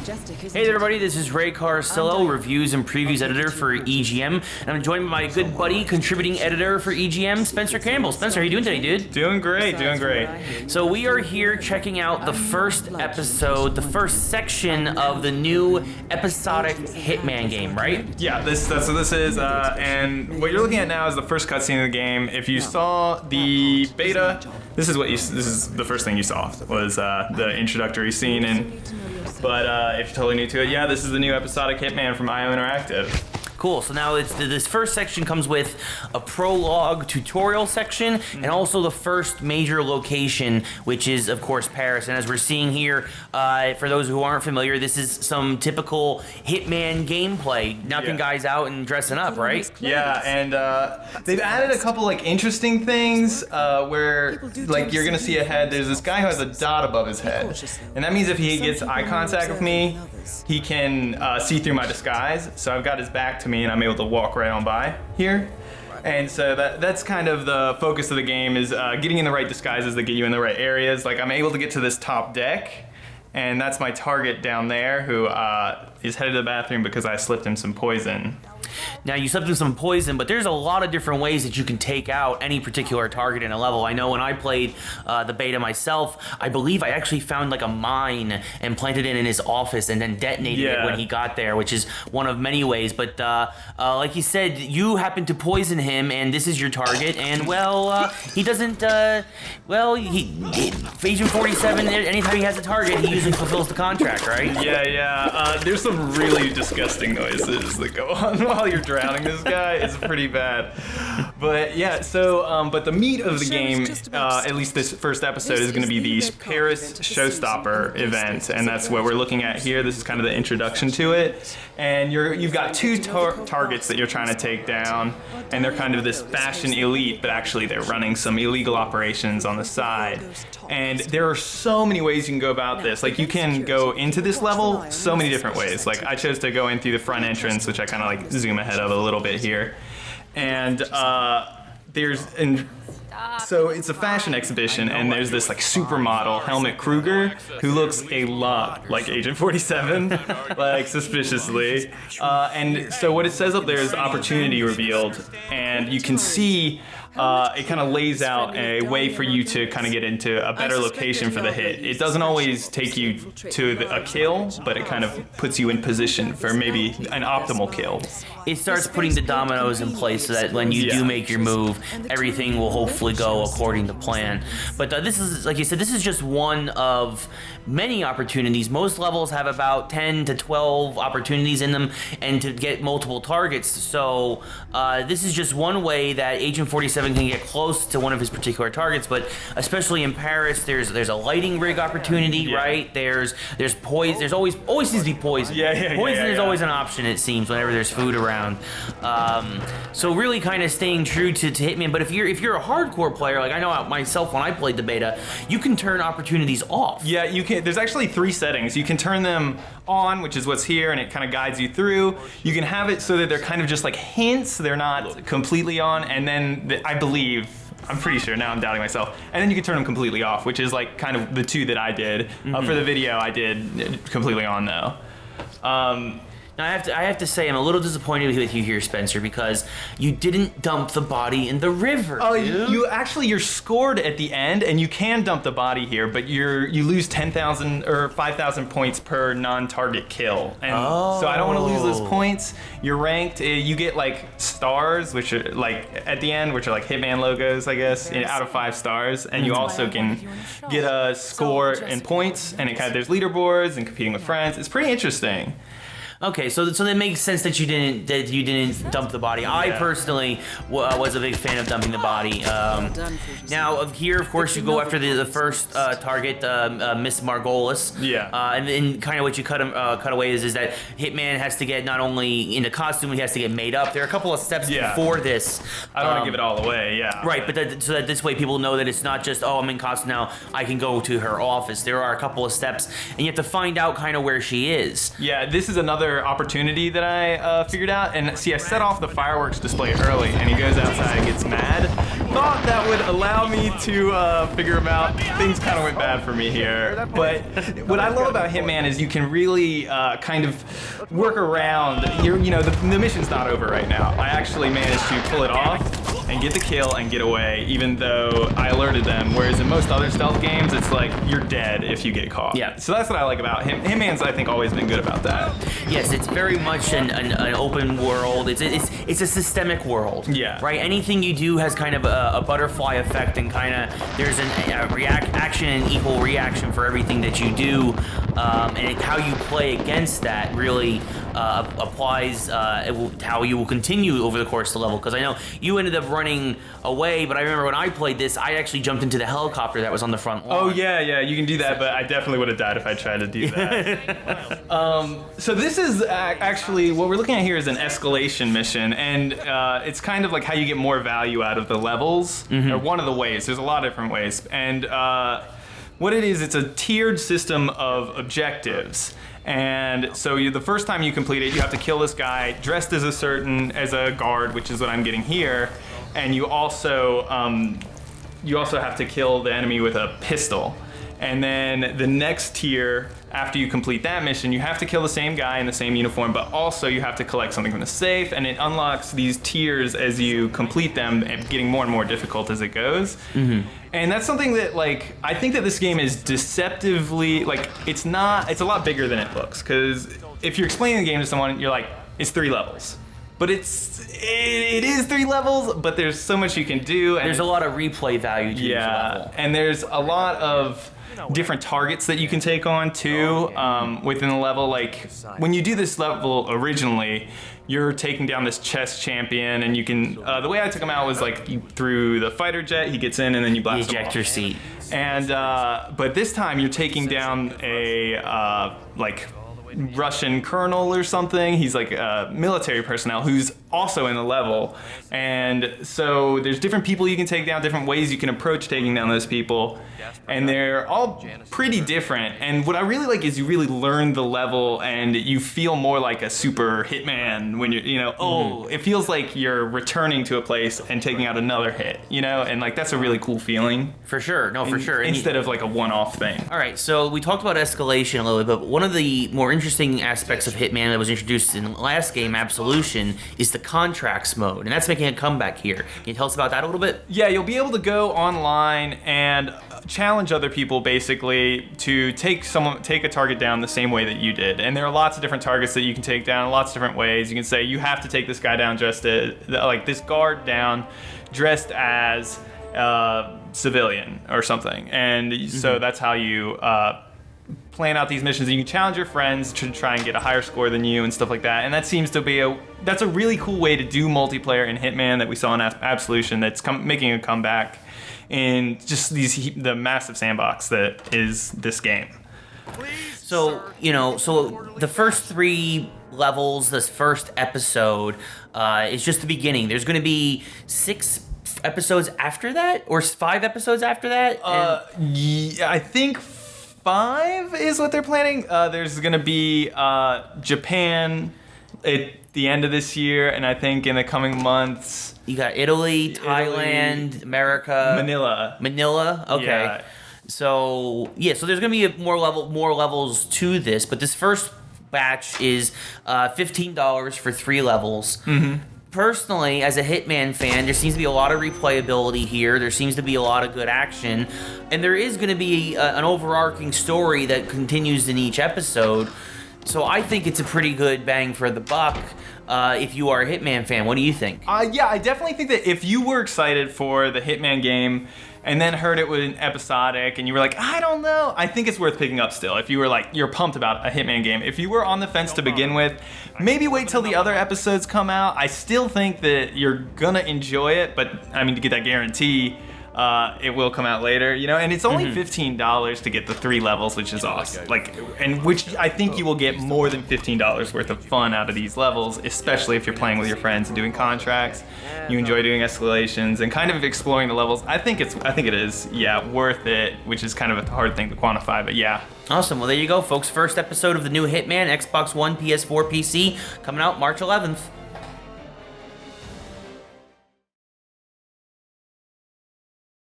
Hey there, everybody, this is Ray Carsillo, reviews and previews editor for EGM, and I'm joined by my good buddy, contributing editor for EGM, Spencer Campbell. Spencer, how you doing today, dude? Doing great, doing great. So we are here checking out the first episode, the first section of the new episodic Hitman game, right? Yeah, that's what this is, and what you're looking at now is the first cutscene of the game. If you saw the beta, this is the first thing you saw was the introductory scene, but if you're totally new to it, yeah, this is the new episodic Hitman from IO Interactive. Cool, so now this first section comes with a prologue tutorial section and also the first major location, which is, of course, Paris. And as we're seeing here, for those who aren't familiar, this is some typical Hitman gameplay, knocking guys out and dressing up, right? Yeah, and they've added a couple like interesting things where like you're gonna see ahead, there's this guy who has a dot above his head. And that means if he gets eye contact with me, he can see through my disguise. So I've got his back to me and I'm able to walk right on by here. And so that's kind of the focus of the game, is getting in the right disguises that get you in the right areas. Like I'm able to get to this top deck, and that's my target down there who is headed to the bathroom because I slipped him some poison. Now, you slipped in some poison, but there's a lot of different ways that you can take out any particular target in a level. I know when I played the beta myself, I believe I actually found like a mine and planted it in his office and then detonated it when he got there, which is one of many ways. But like you said, you happen to poison him, and this is your target. And well, he doesn't. Agent 47. Anytime he has a target, he usually fulfills the contract, right? Yeah. There's some really disgusting noises that go on while you're drowning this guy. It's pretty bad. But yeah, so but the meat of the game, at least this first episode, is going to be the Paris Showstopper event, and that's what we're looking at here. This is kind of the introduction to it, and you've got two targets that you're trying to take down, and they're kind of this fashion elite, but actually they're running some illegal operations on the side. And there are so many ways you can go about this. Like you can go into this level so many different ways. Like I chose to go in through the front entrance, which I kind of like zoom ahead of a little bit here. And so it's a fashion exhibition, and there's this like supermodel, Helmut Kruger, who looks a lot like Agent 47, like suspiciously. And so what it says up there is opportunity revealed, and you can see it kind of lays out a way for you to kind of get into a better location for the hit. It doesn't always take you to a kill, but it kind of puts you in position for maybe an optimal kill. It starts putting the dominoes in place so that when you do make your move, everything will hopefully go according to plan. But this is, like you said, this is just one of many opportunities. Most levels have about 10 to 12 opportunities in them, and to get multiple targets. So this is just one way that Agent 47 can get close to one of his particular targets. But especially in Paris, there's a lighting rig opportunity, right? There's poison. There's always seems to be poison. Poison is always an option, it seems, whenever there's food around. So really kind of staying true to Hitman. But if you're a hardcore player, like I know myself when I played the beta, you can turn opportunities off. Yeah, you can. There's actually 3 settings. You can turn them on, which is what's here, and it kind of guides you through. You can have it so that they're kind of just like hints. They're not completely on. And then I'm pretty sure, now I'm doubting myself. And then you can turn them completely off, which is like kind of the 2 that I did. For the video, I did completely on though. Now I have to say I'm a little disappointed with you here, Spencer, because you didn't dump the body in the river. Oh, you're scored at the end, and you can dump the body here, but you lose 10,000 or 5,000 points per non-target kill, and so I don't want to lose those points. You're ranked. You get like stars, which are like at the end, which are like Hitman logos, I guess, out of 5 stars, and you also can get a score in points, and there's leaderboards and competing with friends. It's pretty interesting. Okay, so that makes sense that you didn't dump the body. I personally was a big fan of dumping the body. Now here, of course, you go after the first target, Miss Margolis. And then kind of what you cut away is that Hitman has to get not only into costume, he has to get made up. There are a couple of steps before this. I don't want to give it all away. Right, but so that this way people know that it's not just, oh, I'm in costume now, I can go to her office. There are a couple of steps, and you have to find out kind of where she is. Yeah, this is another opportunity that I figured out. And see, I set off the fireworks display early, and he goes outside and gets mad. thought that would allow me to figure them out. Things kind of went bad for me here. But what I love about Hitman is you can really kind of work around. The mission's not over right now. I actually managed to pull it off and get the kill and get away, even though I alerted them. Whereas in most other stealth games, it's like you're dead if you get caught. Yeah. So that's what I like about Hitman's, I think, always been good about that. Yes, it's very much an open world. It's a systemic world. Yeah. Right. Anything you do has kind of a butterfly effect, and kind of there's action and equal reaction for everything that you do, and how you play against that really applies how you will continue over the course of the level. Because I know you ended up running away, but I remember when I played this, I actually jumped into the helicopter that was on the front lawn. Oh yeah, you can do that, but I definitely would have died if I tried to do that. So this is actually, what we're looking at here is an escalation mission, and it's kind of like how you get more value out of the levels, or one of the ways. There's a lot of different ways, and what it is, it's a tiered system of objectives. And so the first time you complete it, you have to kill this guy dressed as a guard, which is what I'm getting here, and you also have to kill the enemy with a pistol. And then the next tier, after you complete that mission, you have to kill the same guy in the same uniform, but also you have to collect something from the safe, and it unlocks these tiers as you complete them, and getting more and more difficult as it goes. And that's something that, like, I think that this game is deceptively, like, it's a lot bigger than it looks, because if you're explaining the game to someone, you're like, it's 3 levels. But it is 3 levels, but there's so much you can do. And there's a lot of replay value to each level. And there's a lot of different targets that you can take on too within the level. Like when you do this level originally, you're taking down this chess champion, and you can. The way I took him out was like through the fighter jet. He gets in, and then you blast him off. Ejector seat. And but this time you're taking down a Russian colonel or something. He's like a military personnel who's also in the level, and so there's different people you can take down, different ways you can approach taking down those people, and they're all pretty different. And what I really like is you really learn the level, and you feel more like a super hitman when you're it feels like you're returning to a place and taking out another hit, and like that's a really cool feeling. For sure. No, for sure. Instead of like a one-off thing. All right, so we talked about escalation a little bit, but one of the more interesting aspects of Hitman that was introduced in the last game, Absolution, is the contracts mode, and that's making a comeback here. Can you tell us about that a little bit? Yeah, you'll be able to go online and challenge other people basically to take a target down the same way that you did. And there are lots of different targets that you can take down, lots of different ways. You can say you have to take this guy down dressed as, like this guard down dressed as civilian or something. And so that's how you plan out these missions. You can challenge your friends to try and get a higher score than you and stuff like that. And that seems to be that's a really cool way to do multiplayer in Hitman that we saw in Absolution that's making a comeback in just the massive sandbox that is this game. So, so the first 3 levels, this first episode, is just the beginning. There's going to be 6 episodes after that, or 5 episodes after that? Yeah, I think 5 is what they're planning. There's going to be Japan at the end of this year, and I think in the coming months... You got Italy, Thailand, America... Manila? Okay. Yeah. So there's going to be more levels to this, but this first batch is $15 for 3 levels. Personally, as a Hitman fan, there seems to be a lot of replayability here. There seems to be a lot of good action, and there is going to be an overarching story that continues in each episode. So I think it's a pretty good bang for the buck if you are a Hitman fan. What do you think? Yeah, I definitely think that if you were excited for the Hitman game and then heard it was episodic and you were like, I don't know, I think it's worth picking up still. If you were like, you're pumped about a Hitman game. If you were on the fence to begin with, maybe wait till the other episodes come out. I still think that you're gonna enjoy it, but I mean, to get that guarantee, it will come out later, and it's only $15 to get the 3 levels, which is awesome. And which I think you will get more than $15 worth of fun out of these levels, especially if you're playing with your friends and doing contracts. You enjoy doing escalations and kind of exploring the levels. I think it is, worth it, which is kind of a hard thing to quantify, but yeah. Awesome. Well, there you go, folks. First episode of the new Hitman, Xbox One, PS4, PC, coming out March 11th.